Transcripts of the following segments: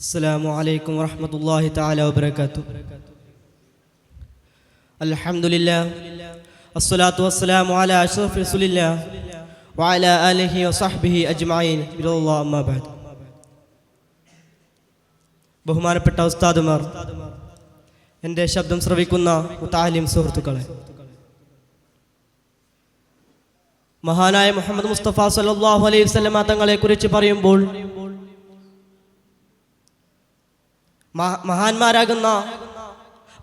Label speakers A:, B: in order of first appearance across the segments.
A: السلام عليكم ورحمة الله تعالى وبركاته. الحمد لله والصلاة والسلام على أشرف رسول الله وعلى آله وصحبه أجمعين برضا الله أما بعد. ബഹുമാനപ്പെട്ട ഉസ്താദുമാർ, എൻ്റെ ശബ്ദം ശ്രവിക്കുന്ന മുതാലിം സുഹൃത്തുക്കളെ, മഹാനായ മുഹമ്മദ് മുസ്തഫ സല്ലല്ലാഹു അലൈഹി വസല്ലമ തങ്ങളെ കുറിച്ച് പറയുമ്പോൾ മഹാന്മാരാകുന്ന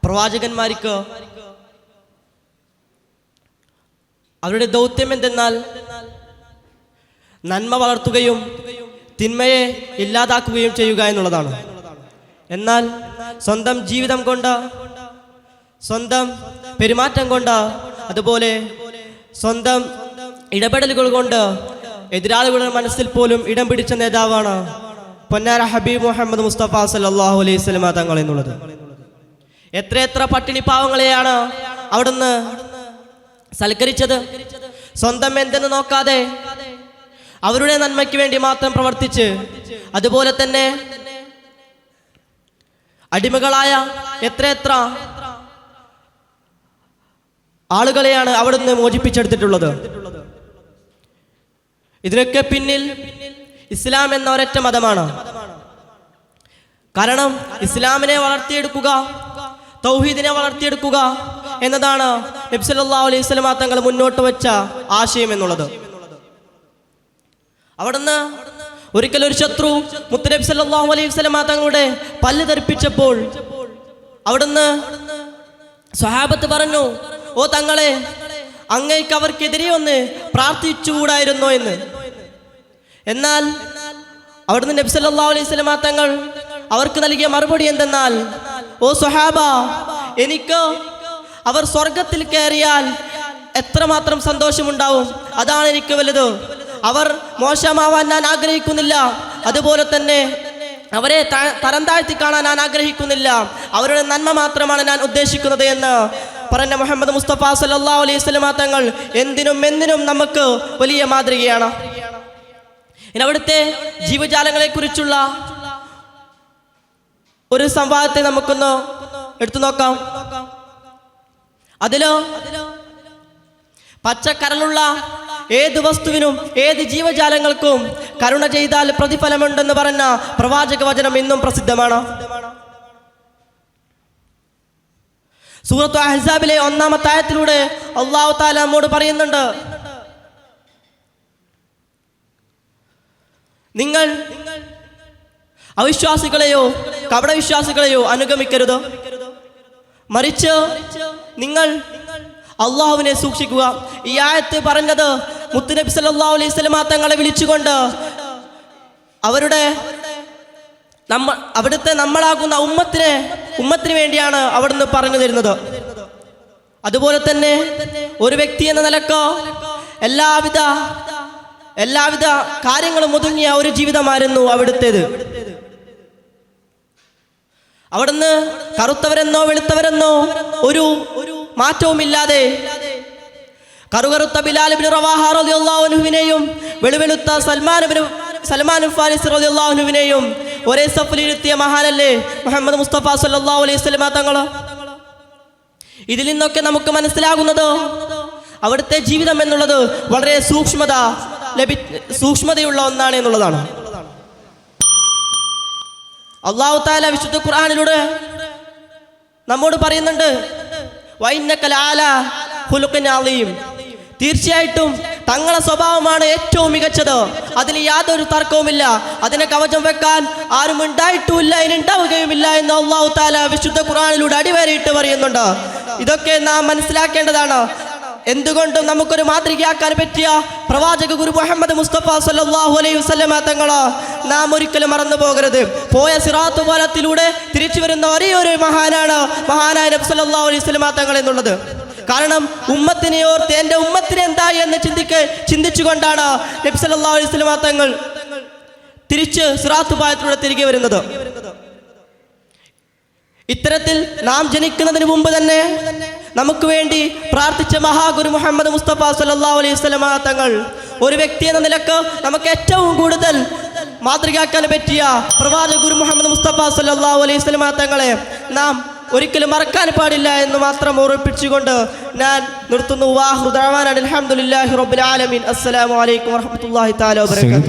A: പ്രവാചകന്മാർക്ക് അവരുടെ ദൗത്യം എന്തെന്നാൽ നന്മ വളർത്തുകയും തിന്മയെ ഇല്ലാതാക്കുകയും ചെയ്യുക എന്നുള്ളതാണ്. എന്നാൽ സ്വന്തം ജീവിതം കൊണ്ട്, സ്വന്തം പെരുമാറ്റം കൊണ്ട്, അതുപോലെ സ്വന്തം ഇടപെടലുകൾ കൊണ്ട് എതിരാളികളുടെ മനസ്സിൽ പോലും ഇടം പിടിച്ച നേതാവാണ് പൊന്നാര ഹബീബ് മുഹമ്മദ് മുസ്തഫ സല്ലല്ലാഹു അലൈഹി വസല്ലമ തങ്ങൾ എന്നുള്ളത്. എത്രയെത്ര പട്ടിണി പാവങ്ങളെയാണ് അവിടുന്ന് സൽക്കരിച്ചത്. സ്വന്തം എന്തെന്ന് നോക്കാതെ അവരുടെ നന്മയ്ക്ക് വേണ്ടി മാത്രം പ്രവർത്തിച്ച്, അതുപോലെ തന്നെ അടിമകളായ എത്രയെത്ര ആളുകളെയാണ് അവിടുന്ന് മോചിപ്പിച്ചെടുത്തിട്ടുള്ളത്. ഇതിനൊക്കെ പിന്നിൽ ഇസ്ലാം എന്ന ഒരൊറ്റ മതമാണ്. കാരണം ഇസ്ലാമിനെ വളർത്തിയെടുക്കുക, തൗഹീദിനെ വളർത്തിയെടുക്കുക എന്നതാണ് നബി സല്ലല്ലാഹു അലൈഹി വസല്ലമ തങ്ങൾ മുന്നോട്ട് വെച്ച ആശയം എന്നുള്ളത്. അവിടുന്ന് ഒരിക്കൽ ഒരു ശത്രു മുത്തുനബി സല്ലല്ലാഹു അലൈഹി വസല്ലമ തങ്ങളുടെ പല്ല് തെറിപ്പിച്ചപ്പോൾ അവിടുന്ന് സ്വഹാബത്ത് പറഞ്ഞു, ഓ തങ്ങളെ, അങ്ങേക്ക് അവർക്കെതിരെ ഒന്ന് പ്രാർത്ഥിച്ചുകൂടായിരുന്നോ എന്ന്. എന്നാൽ അവിടുന്ന് നബി സല്ലല്ലാഹു അലൈഹി വസല്ലമ തങ്ങൾ അവർക്ക് നൽകിയ മറുപടി എന്തെന്നാൽ, ഓ സ്വഹാബ, എനിക്ക് അവർ സ്വർഗത്തിൽ കയറിയാൽ എത്രമാത്രം സന്തോഷമുണ്ടാവും, അതാണ് എനിക്ക് വലുത്. അവർ മോശമാവാൻ ഞാൻ ആഗ്രഹിക്കുന്നില്ല, അതുപോലെ തന്നെ അവരെ തരം താഴ്ത്തി കാണാൻ ഞാൻ ആഗ്രഹിക്കുന്നില്ല, അവരുടെ നന്മ മാത്രമാണ് ഞാൻ ഉദ്ദേശിക്കുന്നത് എന്ന് പറഞ്ഞ മുഹമ്മദ് മുസ്തഫ സല്ലല്ലാഹു അലൈഹി വസല്ലമ തങ്ങൾ എന്തിനും നമുക്ക് വലിയ മാതൃകയാണ്. ഇനി അവിടുത്തെ ജീവജാലങ്ങളെ കുറിച്ചുള്ള ഒരു സംവാദത്തെ നമുക്കൊന്ന് എടുത്തു നോക്കാം. അതിലോ പച്ചക്കരളുള്ള ഏത് വസ്തുവിനും ഏത് ജീവജാലങ്ങൾക്കും കരുണ ചെയ്താൽ പ്രതിഫലമുണ്ടെന്ന് പറഞ്ഞ പ്രവാചക വചനം ഇന്നും പ്രസിദ്ധമാണ്. സൂറത്ത് അഹ്സാബിലെ 1-ാമത്തെ ആയത്തിലൂടെ അല്ലാഹു തആല നമ്മോട് പറയുന്നുണ്ട്, നിങ്ങൾ അവിശ്വാസികളെയോ കപടവിശ്വാസികളെയോ അനുഗമിക്കരുത്, മറിച്ച് നിങ്ങൾ അള്ളാഹുവിനെ സൂക്ഷിക്കുക. ഈ ആയത്ത് പറഞ്ഞത് മുത്തുനബി സല്ലല്ലാഹു അലൈഹി വസല്ലമ തങ്ങളെ വിളിച്ചുകൊണ്ട് അവിടുത്തെ നമ്മളാകുന്ന ഉമ്മത്തിന് വേണ്ടിയാണ് അവിടുന്ന് പറഞ്ഞു തരുന്നത്. അതുപോലെ തന്നെ ഒരു വ്യക്തി എന്ന നിലക്ക് എല്ലാവിധ കാര്യങ്ങളും ഒതുങ്ങിയ ഒരു ജീവിതമായിരുന്നു അവിടുത്തേത്. അവിടുന്ന് കറുത്തവരെന്നോ വെളുത്തവരെന്നോ ഒരു മാറ്റവുമില്ലാതെ കറുകറുത്ത ബിലാൽ ഇബ്നു റവാഹ റളിയല്ലാഹു അൻഹുവിനെയും വെളുവെളുത്ത സൽമാൻ ഫാരിസി റളിയല്ലാഹു അൻഹുവിനെയും ഒരേ സഫിലിരുത്തിയ മഹാനല്ലേ മുഹമ്മദ് മുസ്തഫ സല്ലല്ലാഹു അലൈഹി വസല്ലമ തങ്ങൾ. ഇതിൽ നിന്നൊക്കെ നമുക്ക് മനസ്സിലാകുന്നത് അവിടുത്തെ ജീവിതം എന്നുള്ളത് വളരെ സൂക്ഷ്മതയുള്ള ഒന്നാണ് എന്നുള്ളതാണ്. അല്ലാഹു തആല വിശുദ്ധ ഖുർആനിലൂടെ നമ്മോട് പറയുന്നുണ്ട്, വഇന്നക ലഅലാ ഖുലുഖിൻ അളീം, തീർച്ചയായിട്ടും തങ്ങളുടെ സ്വഭാവമാണ് ഏറ്റവും മികച്ചത്, അതിൽ യാതൊരു തർക്കവുമില്ല, അതിനെ കവചം വെക്കാൻ ആരും ഉണ്ടായിട്ടുമില്ല, ഇനി ഉണ്ടാവുകയുമില്ല എന്ന് അല്ലാഹു തആല വിശുദ്ധ ഖുർആനിലൂടെ അടിവരയിട്ട് പറയുന്നുണ്ട്. ഇതൊക്കെ നാം മനസ്സിലാക്കേണ്ടതാണ്. എന്തുകൊണ്ടും നമുക്കൊരു മാതൃകയാക്കാൻ പറ്റിയ പ്രവാചക ഗുരു മുഹമ്മദ് മുസ്തഫ സല്ലല്ലാഹു അലൈഹി വസല്ലമ തങ്ങളെ നാം ഒരിക്കലും മറന്നു പോകരുത്. പോയ സിറാത്ത് പാലത്തിലൂടെ തിരിച്ചു വരുന്ന ഒരേ ഒരു മഹാനാണ് മഹാനായ നബി സല്ലല്ലാഹു അലൈഹി വസല്ലമ തങ്ങൾ എന്നുള്ളത്. കാരണം ഉമ്മത്തിനെ ഓർത്ത് എൻ്റെ ഉമ്മത്തിന് എന്തായി എന്ന് ചിന്തിച്ചുകൊണ്ടാണ് നബി സല്ലല്ലാഹു അലൈഹി വസല്ലമ തങ്ങൾ തിരിച്ച് സിറാത്ത് പാലത്തിലൂടെ തിരികെ വരുന്നത്. ഇത്തരത്തിൽ നാം ജനിക്കുന്നതിന് മുമ്പ് തന്നെ നമുക്ക് വേണ്ടി പ്രാർത്ഥിച്ച മഹാഗുരു മുഹമ്മദ് മുസ്തഫ സല്ലല്ലാഹു അലൈഹി വസല്ലമ തങ്ങൾ ഒരു വ്യക്തി എന്ന നിലക്ക് നമുക്ക് ഏറ്റവും കൂടുതൽ മാതൃകയാക്കാൻ പറ്റിയ പ്രവാചക ഗുരു മുഹമ്മദ് മുസ്തഫ മുസ്തഫ സല്ലല്ലാഹു അലൈഹി വസല്ലമ തങ്ങളെ നാം ഒരിക്കലും മറക്കാൻ പാടില്ല എന്ന് മാത്രം ഓർമ്മിപ്പിച്ചുകൊണ്ട് ഞാൻ നിർത്തുന്നു. വാഹു ദഅവാന അൽഹംദുലില്ലാഹി റബ്ബിൽ ആലമീൻ. അസ്സലാമു അലൈക്കും വറഹ്മത്തുള്ളാഹി തആല വബറകാതുഹു.